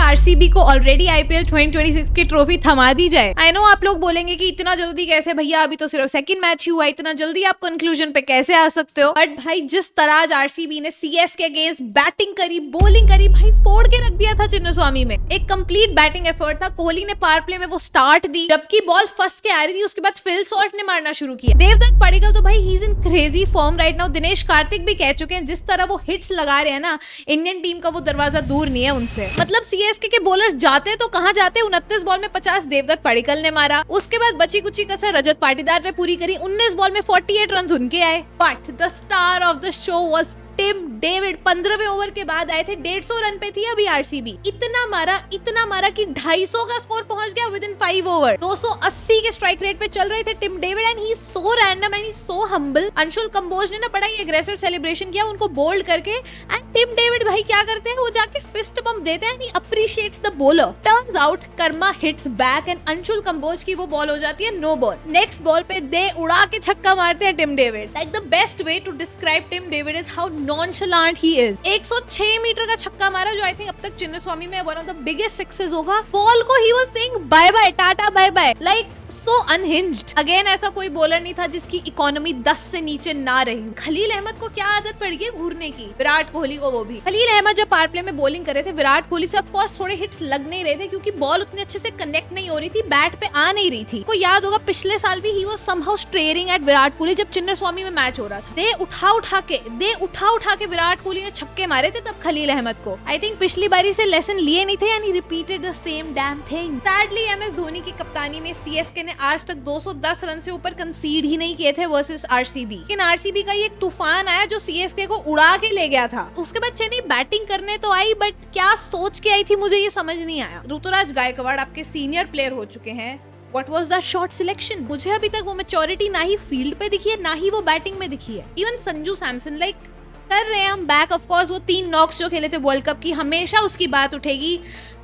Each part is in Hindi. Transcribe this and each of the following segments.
आरसीबी को ऑलरेडी आईपीएल 2026 की ट्रॉफी थमा दी जाए। आई नो आप लोग बोलेंगे कि इतना जल्दी कैसे भैया, अभी तो सिर्फ सेकंड मैच ही हुआ, इतना जल्दी आप कंक्लूजन पे कैसे आ सकते हो। बट भाई जिस तरह आज आरसीबी ने सीएस के अगेंस्ट बैटिंग करी, बॉलिंग करी, भाई फोड़ के रख दिया था चिन्नस्वामी में। एक कंप्लीट बैटिंग एफर्ट था। कोहली ने पावर प्ले में वो स्टार्ट दी, जबकि बॉल फंस के आ रही थी, उसके बाद फिल सॉल्ट ने मारना शुरू किया। देवदत्त पडिक्कल तो भाई he is in crazy form right now. Dinesh Karthik भी कह चुके हैं जिस तरह वो हिट्स लगा रहे हैं ना, इंडियन टीम का वो दरवाजा दूर नहीं है उनसे। मतलब सीएसके के बॉलर्स जाते तो कहां जाते, 29 बॉल में 50 देवदत्त पडिक्कल ने मारा। उसके बाद बची कुची कसर रजत पाटीदार ने पूरी करी, 19 बॉल में 48 रन उनके आए। But the star of the show was Tim David. 15वें ओवर के बाद आए थे, 150 रन पे थी अभी आरसीबी। इतना मारा कि 250 का स्कोर पहुंच गया विद इन 5 ओवर। 280 के स्ट्राइक रेट पे चल रहे थे Tim David and he so random and he so humble. Anshul Kamboj ने ना बड़ा ही एग्रेसिव सेलिब्रेशन किया उनको बोल्ड करके, एंड टिम डेविड भाई क्या करते हैं, वो जाके फिस्ट बम्प देते हैं, he appreciates the bowler. Turns out karma hits back and Anshul Kamboj की वो बॉल हो जाती है नो बॉल। नेक्स्ट बॉल पे दे उड़ा के छक्का मारते हैं Tim David. Like the best way to describe Tim David is how nonchalant he is. 106 meter का छक्का मारा जो आई थिंक अब तक चिन्नस्वामी में one of the biggest sixes होगा। बॉल को he was saying bye bye, tata bye bye, like so unhinged. Again ऐसा कोई बॉलर नहीं था जिसकी इकोनॉमी 10 से नीचे ना रही। खलील अहमद को क्या आदत पड़ गई घूरने की, विराट कोहली को वो भी। खलील अहमद जब पावर प्ले में बॉलिंग कर रहे थे, विराट कोहली से ऑफ कोर्स थोड़े हिट्स लग नहीं रहे थे क्योंकि बॉल उतने अच्छे से कनेक्ट नहीं हो रही थी, बैट पे आ नहीं रही थी। को याद होगा पिछले साल भी he was somehow staring at Virat Kohli जब चिन्नस्वामी में मैच हो रहा था। दे उठा के विराट कोहली ने छक्के मारे थे तब खलील अहमद को। आई थिंक पिछली बारी से लेसन लिए नहीं थे, यानी repeated the same damn thing. Sadly MS Dhoni की कप्तानी में सीएसके ने आज तक 210 रन से ऊपर कंसीड ही नहीं किए थे वर्सेस आरसीबी। लेकिन आरसीबी का ये एक तूफान आया जो सीएसके को उड़ा के ले गया था। उसके बाद चेन्नई बैटिंग करने तो आई, बट क्या सोच के आई थी मुझे ये समझ नहीं आया। ऋतुराज गायकवाड़ आपके सीनियर प्लेयर हो चुके हैं। What was that shot selection? मुझे अभी तक वो मैच्योरिटी ना ही फील्ड पे दिखी है ना ही वो बैटिंग में दिखी है। इवन संजू सैमसन लाइक कर रहे हैं हम बैक, ऑफ कोर्स वो 3 नॉक्स जो खेले थे वर्ल्ड कप की, हमेशा उसकी बात उठेगी।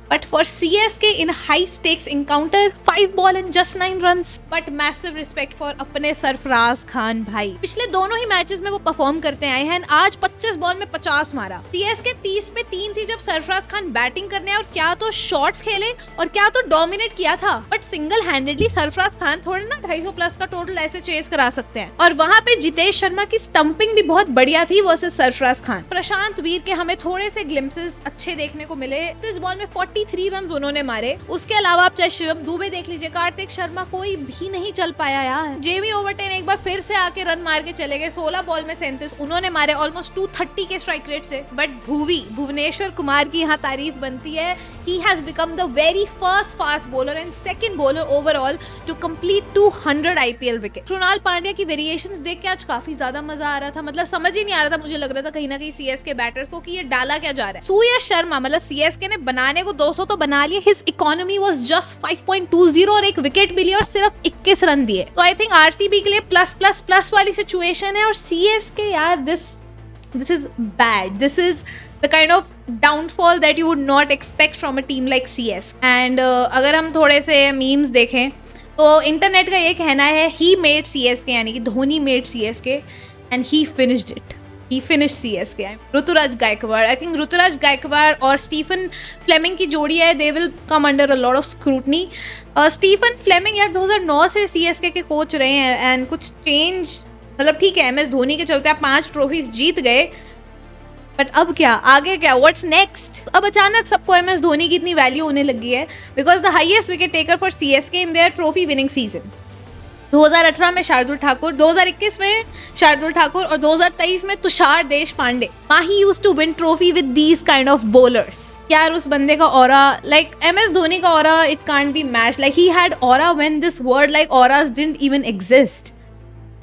But for CSK in high stakes encounter, 5 ball and just 9 runs. But massive respect for अपने सरफराज खान भाई। पिछले दोनों ही मैचेस में वो परफॉर्म करते आए हैं। आज 25 बॉल में 50 मारा। CSK 30 पे 3 थी जब सरफराज खान बैटिंग करने आए, और क्या तो शॉट्स खेले और क्या तो डोमिनेट किया था। But single handedly Sarfaraz Khan थोड़े ना 250 प्लस का टोटल ऐसे चेस करा सकते हैं। और वहाँ पे जितेश शर्मा की स्टंपिंग भी बहुत बढ़िया थी वर्सेस सरफराज खान। प्रशांत वीर के हमें थोड़े से ग्लिम्पसेस अच्छे देखने को मिले। इस बॉल में 43 रन उन्होंने मारे। उसके अलावा आप चाहे शिवम दुबे देख लीजिए, कार्तिक शर्मा, कोई भी नहीं चल पाया यार। जेमी ओवरटन एक बार फिर से आके रन मार के चले गए। 16 बॉल में 37 उन्होंने मारे, ऑलमोस्ट 230 के स्ट्राइक रेट से। बट भुवनेश्वर कुमार की यहाँ तारीफ बनती है। He has become the very first fast bowler and second bowler overall to complete 200 IPL wickets. Krunal Pandya की वेरिएशंस देख के आज काफी ज्यादा मजा आ रहा था। मतलब समझ ही नहीं आ रहा था, मुझे लग रहा था कहीं ना कहीं सीएसके बैटर्स को कि ये डाला क्या जा रहा है। सूर्य शर्मा, मतलब सीएसके ने बनाने को 200 तो बना लिए। His economy was just 5.20 और एक विकेट भी लिया और सिर्फ 21 रन दिए। तो आई थिंक आरसीबी के लिए प्लस प्लस प्लस वाली सिचुएशन है। और सीएसके यार this is bad. This is the kind of downfall that you would not expect from a team like CS. And अगर हम थोड़े से मीम्स देखें तो इंटरनेट का ये कहना है he made CSK, यानी कि Dhoni made CSK and he finished it. He finished CSK. Rituraj Gaekwad, I think Rituraj Gaekwad और स्टीफन फ्लेमिंग की जोड़ी है, they will come under a lot of scrutiny. Stephen Fleming यार 2009 से CSK के कोच रहे हैं एंड कुछ चेंज, मतलब ठीक है MS धोनी के चलते आप 5 ट्रॉफीज जीत गए, बट अब क्या, आगे क्या, व्हाट्स नेक्स्ट? अब अचानक सबको MS धोनी की इतनी वैल्यू होने लगी है because the highest wicket taker for CSK in their trophy winning season. 2018 में शार्दुल ठाकुर, 2021 में शार्दुल ठाकुर और 2023 में Tushar Deshpande. He used to win trophy with these kind of bowlers. यार उस बंदे का ऑरा, like MS धोनी का aura, it can't be matched. Like he had aura when this word like auras didn't even exist.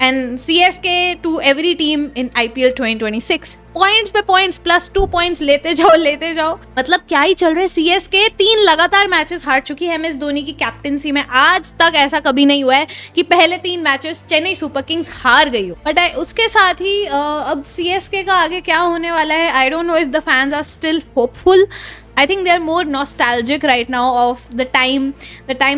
And CSK to every team in IPL 2026. Points पे पॉइंट्स, +2 पॉइंट्स लेते जाओ। मतलब क्या ही चल रहा है। सीएसके 3 लगातार मैचेस हार चुकी है MS धोनी की कैप्टनसी में। आज तक ऐसा कभी नहीं हुआ है कि पहले 3 मैचेस चेन्नई सुपर किंग्स हार गई हो। बट उसके साथ ही अब सीएसके का आगे क्या होने वाला है, I don't know if the fans are still hopeful. I think they are more nostalgic right now of the time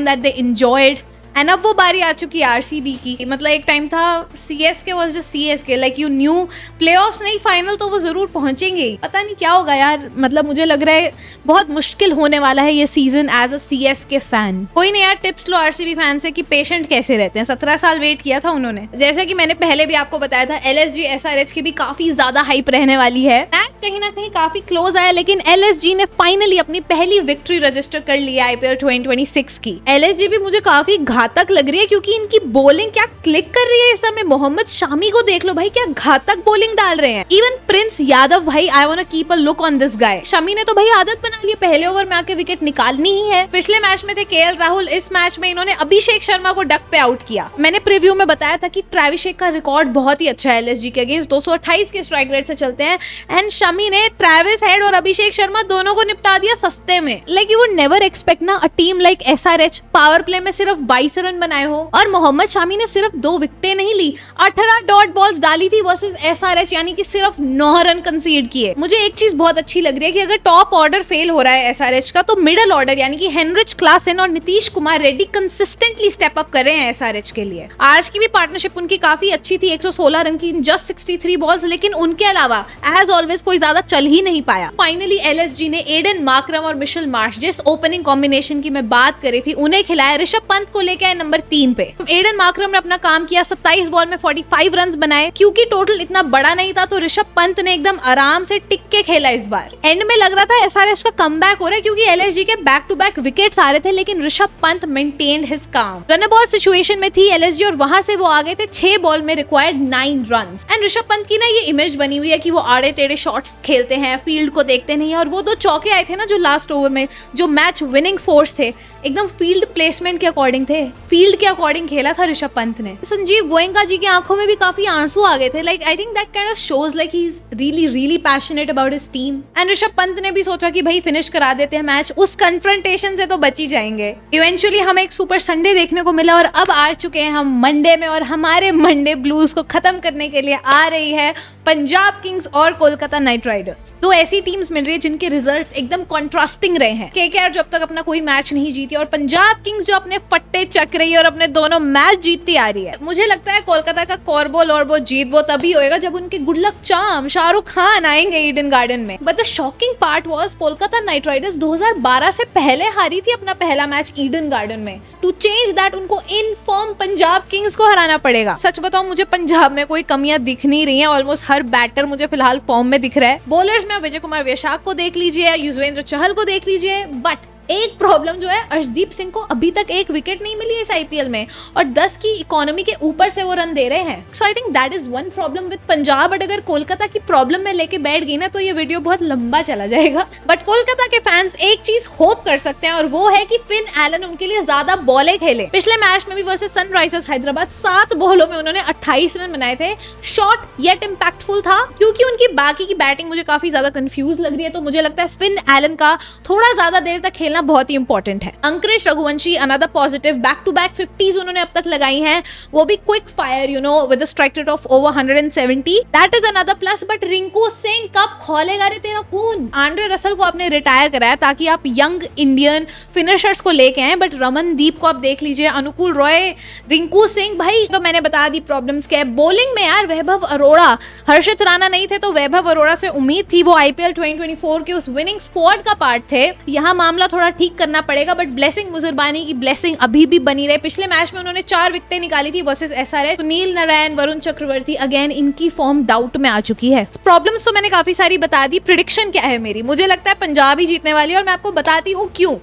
that they enjoyed and अब वो बारी आ चुकी है आरसीबी की। मतलब एक टाइम था CSK was just CSK, like you new playoffs नहीं फाइनल तो वो जरूर पहुंचेंगे ही। पता नहीं क्या होगा यार, मतलब मुझे लग रहा है बहुत मुश्किल होने वाला है ये season as a CSK fan. कोई नहीं यार, टिप्स लो आरसीबी फैन से कि पेशेंट कैसे रहते हैं। 17 साल वेट किया था उन्होंने। जैसा कि मैंने पहले भी आपको बताया था, एलएसजी एसआरएच की भी काफी ज्यादा हाइप रहने वाली है। मैच कहीं ना कहीं काफी क्लोज आया, लेकिन एलएसजी ने फाइनली अपनी पहली विक्ट्री रजिस्टर कर ली है आईपीएल 2026 की। एलएसजी भी मुझे काफी घातक लग रही है क्योंकि इनकी बॉलिंग क्या क्लिक कर रही है इस समय। मोहम्मद शामी को देख लो भाई, क्या घातक बॉलिंग डाल रहे हैं। इवन प्रिंस यादव भाई, I want to keep a look on this guy. Shami ने तो भाई आदत बना ली, पहले ओवर में आके विकेट निकालनी ही है। पिछले मैच में थे केएल राहुल, इस मैच में इन्होंने अभिषेक शर्मा को डक पे आउट किया। मैंने प्रीव्यू में बताया था कि ट्रेविस का रिकॉर्ड बहुत ही अच्छा है एलएसजी के अगेंस्ट, 228 के स्ट्राइक रेट से चलते हैं। एंड शमी ने ट्रेविस हेड और अभिषेक शर्मा दोनों को निपटा दिया सस्ते में। Like you would never expect ना a team like SRH power play में सिर्फ 22 रन बनाए हो, और मोहम्मद शामी ने सिर्फ 2 विकेटें नहीं ली, 18 डॉट बॉल्स डाली थी वर्सेस एसआरएच, यानी कि सिर्फ 9 रन कंसीड किए। मुझे एक चीज बहुत अच्छी लग रही है कि अगर टॉप ऑर्डर फेल हो रहा है एसआरएच का, तो मिडिल ऑर्डर यानी कि हेनरिच क्लासन और Nitish Kumar Reddy consistently step up कर रहे हैं एसआरएच के लिए। आज की भी पार्टनरशिप उनकी काफी अच्छी थी, 116 रन की इन जस्ट 63 बॉल्स, लेकिन उनके अलावा एज ऑलवेज कोई ज्यादा चल ही नहीं पाया। फाइनली एलएसजी ने एडन मार्करम और मिशेल मार्श, जिस ओपनिंग कॉम्बिनेशन की मैं बात कर रही थी, उन्हें खिलाया। ऋषभ पंत को लेके आए नंबर 3 पे। एडन मार्करम ने अपना काम किया, 27 बॉल में 45 रन बनाए। क्योंकि टोटल इतना बड़ा नहीं था, तो ऋषभ पंत ने एकदम आराम से टिक के खेला। इस बार एंड में लग रहा था एसआरएच का कमबैक हो रहा है, क्योंकि एलएसजी के बैक टू बैक विकेट्स आ रहे थे, लेकिन Rishabh Pant maintained his calm. Run ball situation में थी एलएसजी, और वहां से वो आ गए थे 6 बॉल में required 9 runs. And Rishabh Pant की ना ये इमेज बनी हुई है कि वो आड़े टेढ़े शॉट्स खेलते हैं, फील्ड को देखते नहीं है। और वो 2 चौके आए थे ना जो लास्ट ओवर में, जो मैच विनिंग फोर्स थे, एकदम फील्ड प्लेसमेंट के अकॉर्डिंग थे, फील्ड के अकॉर्डिंग खेला था ऋषभ पंत ने। संजीव गोयनका जी की आंखों में भी काफी आंसू आ गए थे। Like I think that kind of shows like he is really passionate about his team. And Rishabh Pant ने भी सोचा कि भाई फिनिश करा देते हैं मैच, उस कन्फ्रंटेशन से तो बच ही जाएंगे। इवेंचुअली हमें एक सुपर संडे देखने को मिला, और अब आ चुके हैं हम मंडे में, और हमारे मंडे ब्लूज को खत्म करने के लिए आ रही है पंजाब किंग्स और कोलकाता नाइट राइडर्स। 2 ऐसी टीम्स मिल रही है जिनके रिजल्ट्स एकदम कॉन्ट्रास्टिंग रहे हैं। केकेआर जो अब तक अपना कोई मैच नहीं जीती, और पंजाब किंग्स जो अपने फट्टे चक रही है और अपने दोनों मैच जीतती आ रही है। मुझे लगता है कोलकाता का कॉर्बो लॉर्बो जीत वो तभी होएगा जब उनके good luck charm Shahrukh Khan आएंगे ईडन गार्डन में। But the shocking part was Kolkata night Riders 2012 से पहले हारी थी अपना पहला मैच ईडन गार्डन में। टू चेंज दैट उनको इन फॉर्म पंजाब किंग्स को हराना पड़ेगा। सच बताऊं, मुझे पंजाब में कोई कमियां दिख नहीं रही हैं। ऑलमोस्ट हर बैटर मुझे फिलहाल फॉर्म में दिख रहा है। बॉलर्स में विजय कुमार वैशाख को देख लीजिए, युजवेंद्र चहल को देख लीजिए, बट एक प्रॉब्लम जो है, अर्शदीप सिंह को अभी तक एक विकेट नहीं मिली इस आईपीएल में, और 10 की इकोनॉमी के ऊपर से वो रन दे रहे हैं। So I think that is one problem with Punjab. But अगर कोलकाता की प्रॉब्लम में लेके बैठ गई ना, तो ये वीडियो बहुत लंबा चला जाएगा। बट कोलकाता के फैंस एक चीज होप कर सकते हैं, और वो है कि फिन एलन उनके लिए ज्यादा बॉलें खेले। पिछले मैच में भी वर्सेस सनराइजर्स हैदराबाद 7 बॉलों में उन्होंने 28 रन बनाए थे। शॉट येट इंपैक्टफुल था, क्योंकि उनकी बाकी की बैटिंग मुझे काफी ज्यादा कंफ्यूज लग रही है। तो मुझे लगता है फिन एलन का थोड़ा ज्यादा देर तक खेलना बहुत ही इंपॉर्टेंट है। Angkrish Raghuvanshi another positive, back to back 50s उन्होंने अब तक लगाई हैं, वो भी quick fire, you know, with a strike rate of over 170, that is another plus. But Rinku Singh कब खोलेगा रे तेरा खून? आंड्रे रसल को आपने रिटायर कराया ताकि आप यंग इंडियन फिनिशर्स को लेके आए, बट रमनदीप को आप देख लीजिए, अनुकूल रॉय, रिंकू सिंह, भाई तो मैंने बता दी प्रॉब्लम्स क्या है। बॉलिंग में यार वैभव अरोड़ा, हर्षित राणा नहीं थे तो वैभव अरोड़ा से उम्मीद थी, वो आईपीएल 2024 के उस विनिंग स्क्वाड का पार्ट थे। यहाँ मामला थोड़ा ठीक करना पड़ेगा, बट ब्लेसिंग मुजरबानी की ब्लेसिंग अभी भी बनी रहे। पिछले मैच में उन्होंने 4 विकेटें निकाली थी versus SRH. Sunil Narayan, Varun Chakravarthy, again इनकी फॉर्म डाउट में आ चुकी है। प्रॉब्लम्स तो मैंने काफी सारी बता दी। प्रेडिक्शन क्या है मेरी? मुझे लगता है पंजाब ही जीतने वाली है, और मैं आपको बताती हूँ क्यों।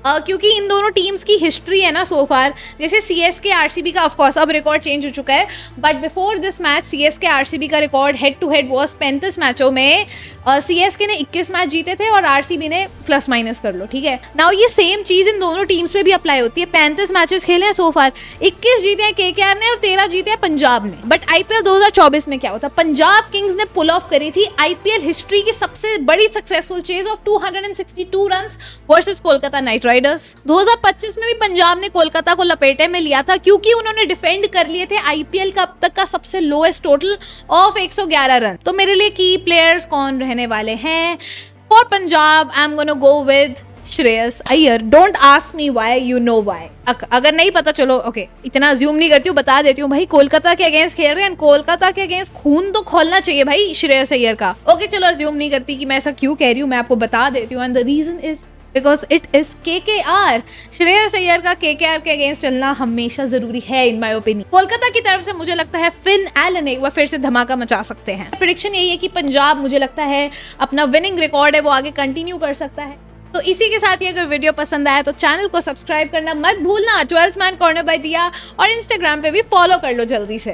क्योंकि इन दोनों टीम्स की हिस्ट्री है ना सो फार, जैसे सीएसके आरसीबी का ऑफ कोर्स अब रिकॉर्ड चेंज हो चुका है, but before this match CSK RCB का record head to head was 35 मैचों में सीएसके ने 21 मैच जीते थे और आरसीबी ने प्लस माइनस कर लो, ठीक है। नाउ ये सेम चीज इन दोनों टीम्स पे भी अप्लाई होती है। 35 मैचेस खेले हैं सो फार, 21 जीते हैं केकेआर ने और 13 जीते हैं पंजाब ने। बट आईपीएल 2024 में क्या होता? पंजाब किंग्स ने पुल ऑफ करी थी आईपीएल हिस्ट्री की सबसे बड़ी successful chase of 262 runs versus Kolkata night Riders. 2025 में भी पंजाब ने कोलकाता को लपेटे में लिया था, क्योंकि उन्होंने डिफेंड कर लिए थे आईपीएल का अब तक का सबसे लोएस्ट टोटल ऑफ 111 रन। तो मेरे लिए की प्लेयर्स कौन रहने वाले हैं for Punjab? I am gonna go with Shreyas Iyer. Don't ask me why, you know why. अगर नहीं पता चलो ओके, इतना अज्यूम नहीं करती हूँ, बता देती हूँ भाई, कोलकाता के अगेंस्ट खेल रहे हैं, कोलकाता के अगेंस्ट खून तो खोलना चाहिए भाई श्रेयस अय्यर का। ओके चलो अज्यूम नहीं करती कि मैं ऐसा क्यों कह रही हूँ, मैं आपको बता देती हूँ, and the reason is because it is KKR। Shreyas Iyer का KKR के अगेंस्ट चलना हमेशा जरूरी है इन माय ओपिनियन। कोलकाता की तरफ से मुझे लगता है फिन एलन एक बार फिर से धमाका मचा सकते हैं। प्रेडिक्शन यही है कि पंजाब मुझे लगता है अपना विनिंग रिकॉर्ड है वो आगे कंटिन्यू कर सकता है। तो इसी के साथ ही अगर वीडियो पसंद आया तो चैनल को सब्सक्राइब करना मत भूलना। 12th मैन कॉर्नर बाय दिया और इंस्टाग्राम पे भी फॉलो कर लो जल्दी से।